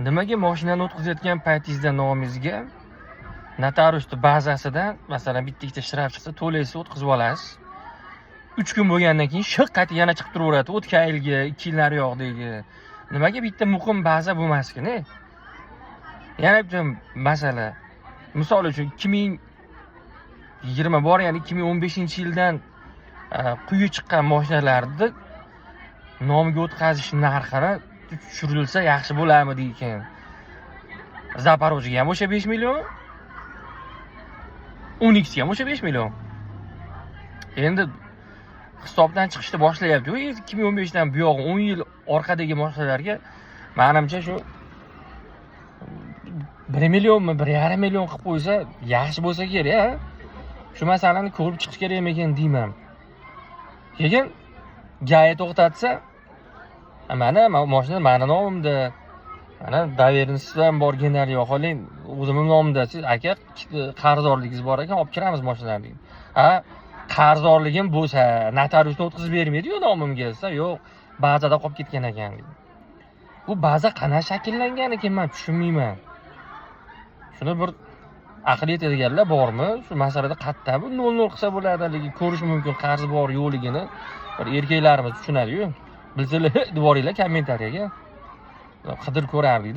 Nimaga mashinani o'tkazayotgan paytingizda nomingizga notariusni bazasidan masalan bitta ikkita shtraf chiqsa, to'laysiz, o'tkazib olasiz. 3 kun bo'lgandan keyin shiqqat yana chiqib turaveradi. O'tgan yilgi, 2 yillar yo'qdagi. Nimaga bitta muqim baza bo'lmaskin? Yana bir masala. Misol uchun 2020 bor, ya'ni 2015-yildan quyi chiqqan mashinalarni nomiga o'tkazish narxini tushirilsa yaxshi bo'larmidi ekan. Zaporojyega ham o'sha 5 million, Unixga ham o'sha 5 million. Endi hisobdan chiqishni boshlayapti. 2015 dan bu yoq 10 yil orqadagi mashinalarga menimcha shu 1 millionmi, 1,5 million qilib qo'ysa yaxshi bo'lsa kerak. Shu masalani ko'rib chiqish kerakmi ekan deyman. Keyin gaya to'xtatsa, mana mashina meni nomimda, mana doверенностьdan borganlar yo'qoling, o'zimning nomimda. Siz aka qarzdorligingiz bor ekan, olib kiramiz mashinani. Qarzdorligim bo'lsa, notariusni o'tkazib bermaydi-ku nomimga desa, yo'q, bazada qolib ketgan ekan dedi. Bu baza qana shakllangan ekan, men tushunmayman. Shuni bir aql yetadiganlar bormi? Shu masalada qattiq bu 0 qilsa bo'ladiligi ko'rish mumkin, qarzi bor yo'qligini bir erkaklarimiz tushunadi-ku. Bilsalar, devoringlar kommentariyaga. Qidirib ko'rardik.